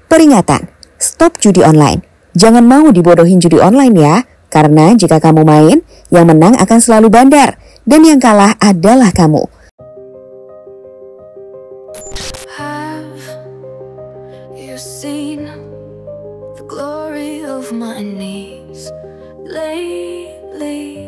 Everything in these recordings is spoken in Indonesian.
Peringatan, stop judi online. Jangan mau dibodohin judi online ya, karena jika kamu main, yang menang akan selalu bandar, dan yang kalah adalah kamu. Have you seen the glory of my knees lately?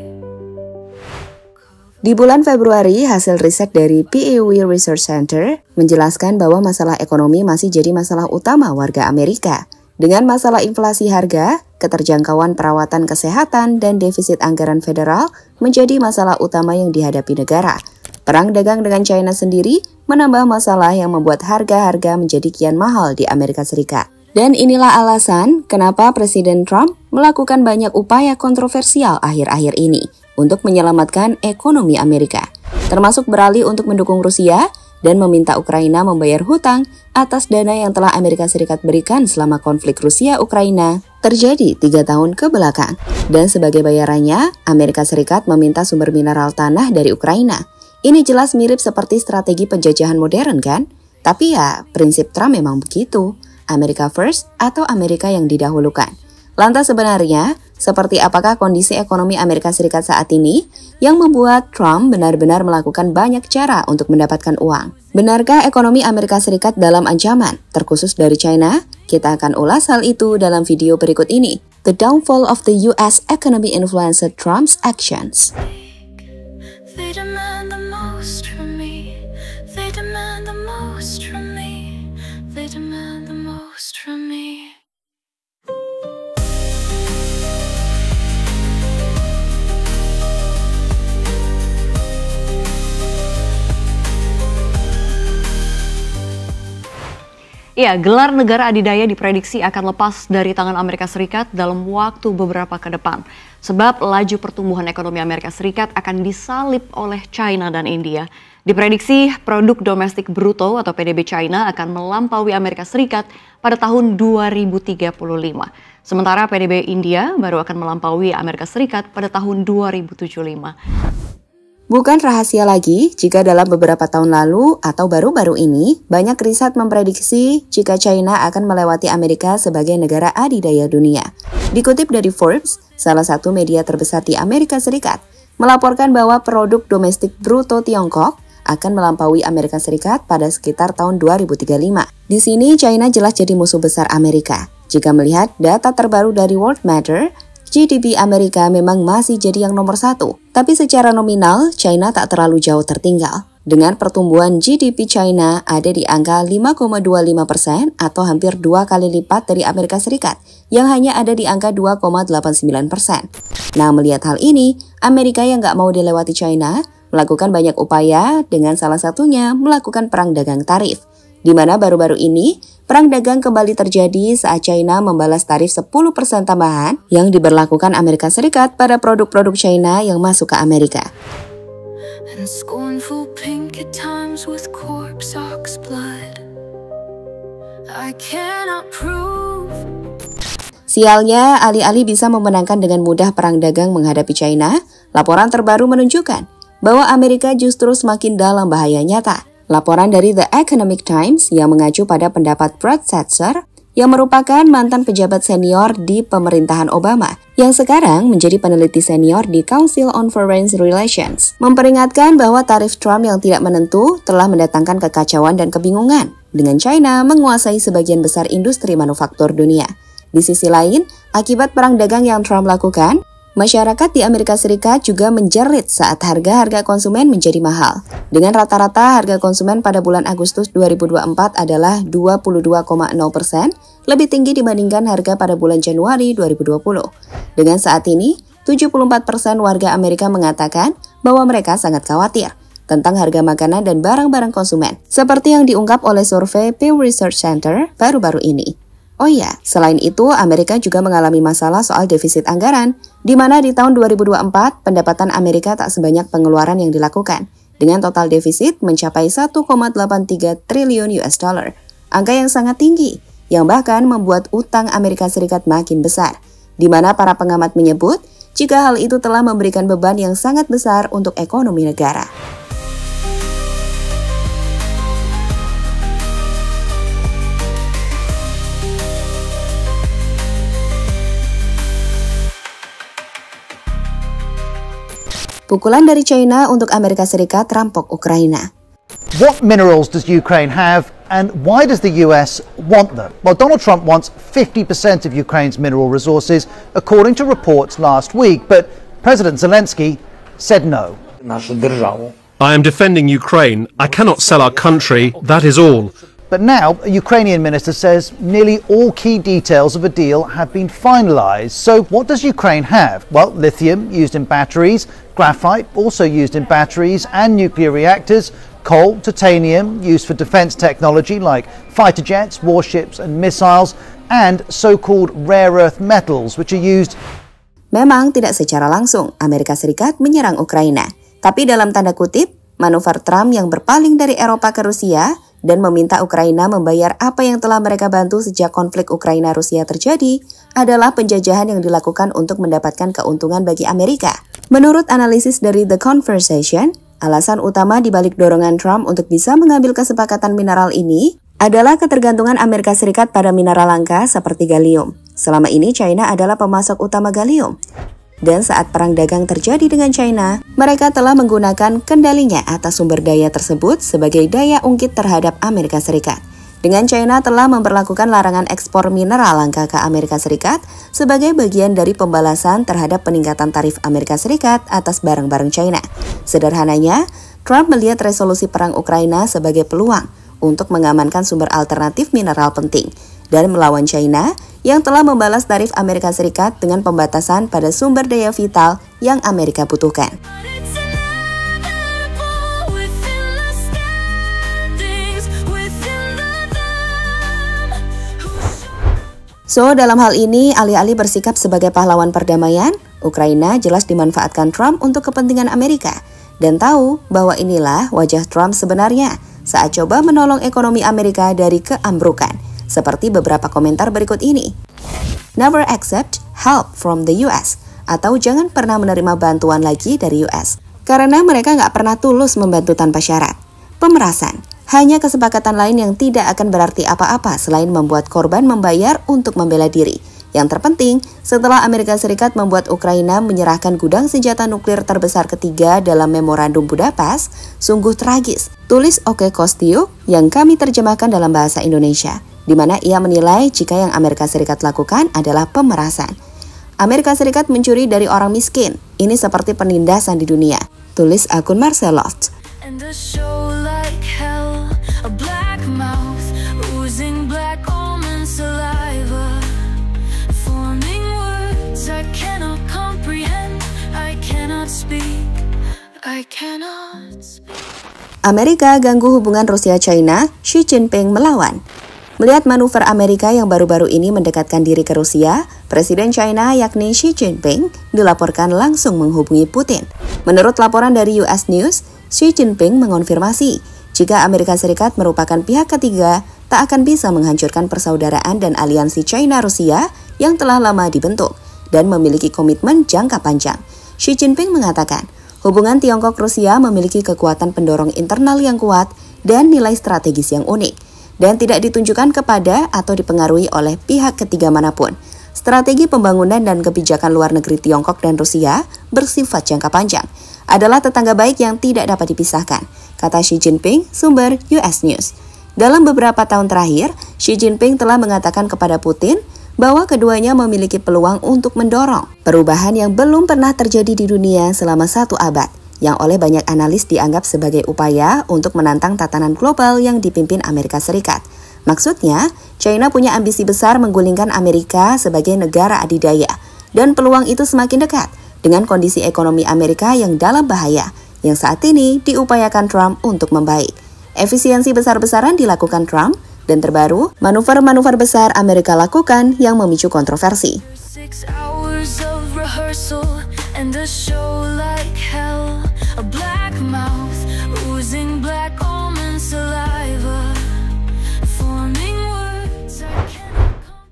Di bulan Februari, hasil riset dari Pew Research Center menjelaskan bahwa masalah ekonomi masih jadi masalah utama warga Amerika. Dengan masalah inflasi harga, keterjangkauan perawatan kesehatan, dan defisit anggaran federal menjadi masalah utama yang dihadapi negara. Perang dagang dengan China sendiri menambah masalah yang membuat harga-harga menjadi kian mahal di Amerika Serikat. Dan inilah alasan kenapa Presiden Trump melakukan banyak upaya kontroversial akhir-akhir ini untuk menyelamatkan ekonomi Amerika, termasuk beralih untuk mendukung Rusia dan meminta Ukraina membayar hutang atas dana yang telah Amerika Serikat berikan selama konflik Rusia-Ukraina terjadi 3 tahun ke belakang. Dan sebagai bayarannya, Amerika Serikat meminta sumber mineral tanah dari Ukraina. Ini jelas mirip seperti strategi penjajahan modern kan? Tapi ya, prinsip Trump memang begitu. America first atau Amerika yang didahulukan. Lantas sebenarnya, seperti apakah kondisi ekonomi Amerika Serikat saat ini yang membuat Trump benar-benar melakukan banyak cara untuk mendapatkan uang? Benarkah ekonomi Amerika Serikat dalam ancaman, terkhusus dari China? Kita akan ulas hal itu dalam video berikut ini. The downfall of the US economy influenced Trump's actions. They demand the most from me. They demand the most from me. They demand the most from me. Ya, gelar negara adidaya diprediksi akan lepas dari tangan Amerika Serikat dalam waktu beberapa ke depan. Sebab laju pertumbuhan ekonomi Amerika Serikat akan disalip oleh China dan India. Diprediksi produk domestik bruto atau PDB China akan melampaui Amerika Serikat pada tahun 2035. Sementara PDB India baru akan melampaui Amerika Serikat pada tahun 2075. Bukan rahasia lagi jika dalam beberapa tahun lalu atau baru-baru ini, banyak riset memprediksi jika China akan melewati Amerika sebagai negara adidaya dunia. Dikutip dari Forbes, salah satu media terbesar di Amerika Serikat, melaporkan bahwa produk domestik bruto Tiongkok akan melampaui Amerika Serikat pada sekitar tahun 2035. Di sini China jelas jadi musuh besar Amerika. Jika melihat data terbaru dari World Matter, GDP Amerika memang masih jadi yang nomor 1, tapi secara nominal China tak terlalu jauh tertinggal. Dengan pertumbuhan GDP China ada di angka 5,25% atau hampir 2 kali lipat dari Amerika Serikat yang hanya ada di angka 2,89%. Nah, melihat hal ini, Amerika yang nggak mau dilewati China melakukan banyak upaya dengan salah satunya melakukan perang dagang tarif, di mana baru-baru ini perang dagang kembali terjadi saat China membalas tarif 10% tambahan yang diberlakukan Amerika Serikat pada produk-produk China yang masuk ke Amerika. And scornful pink at times with corpse ox blood. I cannot prove. Sialnya, alih-alih bisa memenangkan dengan mudah perang dagang menghadapi China, laporan terbaru menunjukkan bahwa Amerika justru semakin dalam bahaya nyata. Laporan dari The Economic Times yang mengacu pada pendapat Brad Setzer yang merupakan mantan pejabat senior di pemerintahan Obama yang sekarang menjadi peneliti senior di Council on Foreign Relations memperingatkan bahwa tarif Trump yang tidak menentu telah mendatangkan kekacauan dan kebingungan dengan China menguasai sebagian besar industri manufaktur dunia. Di sisi lain, akibat perang dagang yang Trump lakukan, masyarakat di Amerika Serikat juga menjerit saat harga-harga konsumen menjadi mahal. Dengan rata-rata harga konsumen pada bulan Agustus 2024 adalah 22,0%, lebih tinggi dibandingkan harga pada bulan Januari 2020. Dengan saat ini, 74% warga Amerika mengatakan bahwa mereka sangat khawatir tentang harga makanan dan barang-barang konsumen, seperti yang diungkap oleh survei Pew Research Center baru-baru ini. Oh iya, selain itu Amerika juga mengalami masalah soal defisit anggaran, di mana di tahun 2024 pendapatan Amerika tak sebanyak pengeluaran yang dilakukan, dengan total defisit mencapai 1,83 triliun US dollar, angka yang sangat tinggi, yang bahkan membuat utang Amerika Serikat makin besar, di mana para pengamat menyebut jika hal itu telah memberikan beban yang sangat besar untuk ekonomi negara. Pukulan dari China untuk Amerika Serikat rampok Ukraina. What minerals does Ukraine have and why does the US want them? Well, Donald Trump wants 50% of Ukraine's mineral resources, according to reports last week, but President Zelensky said no. I am defending Ukraine. I cannot sell our country, that is all. But now, a Ukrainian minister says nearly all key details of a deal have been finalized. So what does Ukraine have? Well, lithium used in batteries, graphite also used in batteries and nuclear reactors, coal, titanium used for defense technology like fighter jets, warships and missiles, and so-called rare earth metals which are used. Memang tidak secara langsung Amerika Serikat menyerang Ukraina, tapi dalam tanda kutip, manuver Trump yang berpaling dari Eropa ke Rusia dan meminta Ukraina membayar apa yang telah mereka bantu sejak konflik Ukraina-Rusia terjadi adalah penjajahan yang dilakukan untuk mendapatkan keuntungan bagi Amerika. Menurut analisis dari The Conversation, alasan utama dibalik dorongan Trump untuk bisa mengambil kesepakatan mineral ini adalah ketergantungan Amerika Serikat pada mineral langka seperti gallium. Selama ini China adalah pemasok utama gallium. Dan saat perang dagang terjadi dengan China, mereka telah menggunakan kendalinya atas sumber daya tersebut sebagai daya ungkit terhadap Amerika Serikat. Dengan China telah memperlakukan larangan ekspor mineral langka ke Amerika Serikat sebagai bagian dari pembalasan terhadap peningkatan tarif Amerika Serikat atas barang-barang China. Sederhananya, Trump melihat resolusi perang Ukraina sebagai peluang untuk mengamankan sumber alternatif mineral penting dan melawan China yang telah membalas tarif Amerika Serikat dengan pembatasan pada sumber daya vital yang Amerika butuhkan. So, dalam hal ini, alih-alih bersikap sebagai pahlawan perdamaian, Ukraina jelas dimanfaatkan Trump untuk kepentingan Amerika. Dan tahu bahwa inilah wajah Trump sebenarnya saat coba menolong ekonomi Amerika dari keambrukan. Seperti beberapa komentar berikut ini. Never accept help from the US, atau jangan pernah menerima bantuan lagi dari US. Karena mereka nggak pernah tulus membantu tanpa syarat. Pemerasan, hanya kesepakatan lain yang tidak akan berarti apa-apa selain membuat korban membayar untuk membela diri. Yang terpenting, setelah Amerika Serikat membuat Ukraina menyerahkan gudang senjata nuklir terbesar ketiga dalam Memorandum Budapest, sungguh tragis. Tulis Oke Kostiuk yang kami terjemahkan dalam bahasa Indonesia, di mana ia menilai jika yang Amerika Serikat lakukan adalah pemerasan. Amerika Serikat mencuri dari orang miskin. Ini seperti penindasan di dunia. Tulis akun Marcel Loft. Amerika ganggu hubungan Rusia-China, Xi Jinping melawan. Melihat manuver Amerika yang baru-baru ini mendekatkan diri ke Rusia, Presiden China yakni Xi Jinping dilaporkan langsung menghubungi Putin. Menurut laporan dari US News, Xi Jinping mengonfirmasi jika Amerika Serikat merupakan pihak ketiga, tak akan bisa menghancurkan persaudaraan dan aliansi China-Rusia yang telah lama dibentuk dan memiliki komitmen jangka panjang. Xi Jinping mengatakan, hubungan Tiongkok-Rusia memiliki kekuatan pendorong internal yang kuat dan nilai strategis yang unik, dan tidak ditunjukkan kepada atau dipengaruhi oleh pihak ketiga manapun. Strategi pembangunan dan kebijakan luar negeri Tiongkok dan Rusia bersifat jangka panjang, adalah tetangga baik yang tidak dapat dipisahkan, kata Xi Jinping, sumber US News. Dalam beberapa tahun terakhir, Xi Jinping telah mengatakan kepada Putin bahwa keduanya memiliki peluang untuk mendorong perubahan yang belum pernah terjadi di dunia selama 1 abad, yang oleh banyak analis dianggap sebagai upaya untuk menantang tatanan global yang dipimpin Amerika Serikat. Maksudnya, China punya ambisi besar menggulingkan Amerika sebagai negara adidaya, dan peluang itu semakin dekat dengan kondisi ekonomi Amerika yang dalam bahaya, yang saat ini diupayakan Trump untuk membaik. Efisiensi besar-besaran dilakukan Trump, dan terbaru, manuver-manuver besar Amerika lakukan yang memicu kontroversi.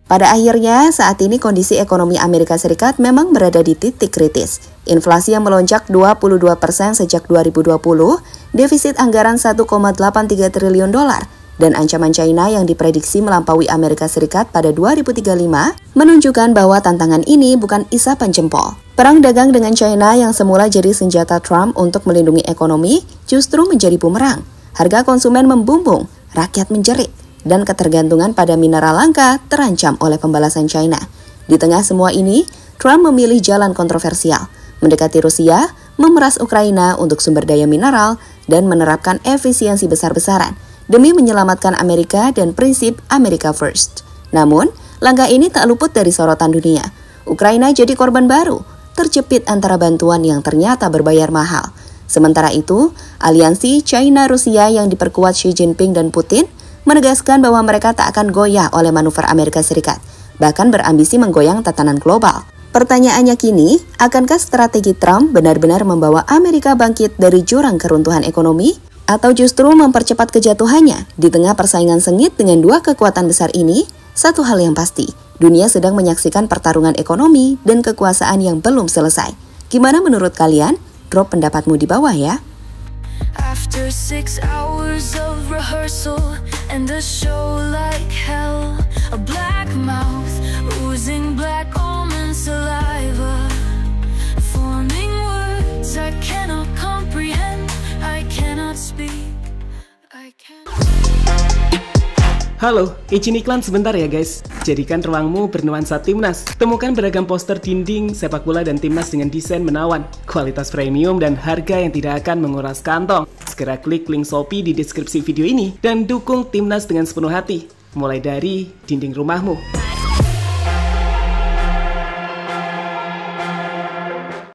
Pada akhirnya, saat ini kondisi ekonomi Amerika Serikat memang berada di titik kritis. Inflasi yang melonjak 22% sejak 2020, defisit anggaran $1,83 triliun, Dan ancaman China yang diprediksi melampaui Amerika Serikat pada 2035 menunjukkan bahwa tantangan ini bukan isapan jempol. Perang dagang dengan China yang semula jadi senjata Trump untuk melindungi ekonomi justru menjadi bumerang. Harga konsumen membumbung, rakyat menjerit, dan ketergantungan pada mineral langka terancam oleh pembalasan China. Di tengah semua ini, Trump memilih jalan kontroversial, mendekati Rusia, memeras Ukraina untuk sumber daya mineral, dan menerapkan efisiensi besar-besaran demi menyelamatkan Amerika dan prinsip America First. Namun, langkah ini tak luput dari sorotan dunia. Ukraina jadi korban baru, terjepit antara bantuan yang ternyata berbayar mahal. Sementara itu, aliansi China-Rusia yang diperkuat Xi Jinping dan Putin menegaskan bahwa mereka tak akan goyah oleh manuver Amerika Serikat, bahkan berambisi menggoyang tatanan global. Pertanyaannya kini, akankah strategi Trump benar-benar membawa Amerika bangkit dari jurang keruntuhan ekonomi? Atau justru mempercepat kejatuhannya? Di tengah persaingan sengit dengan dua kekuatan besar ini, satu hal yang pasti, dunia sedang menyaksikan pertarungan ekonomi dan kekuasaan yang belum selesai. Gimana menurut kalian? Drop pendapatmu di bawah ya. After 6 hours of rehearsal and a show like hell, a black mouth oozing black almond saliva, forming words I cannot comprehend, I cannot speak, I cannot. Halo, izin iklan sebentar ya guys. Jadikan ruangmu bernuansa timnas. Temukan beragam poster dinding, sepak bola dan timnas dengan desain menawan, kualitas premium dan harga yang tidak akan menguras kantong. Segera klik link Shopee di deskripsi video ini dan dukung timnas dengan sepenuh hati. Mulai dari dinding rumahmu.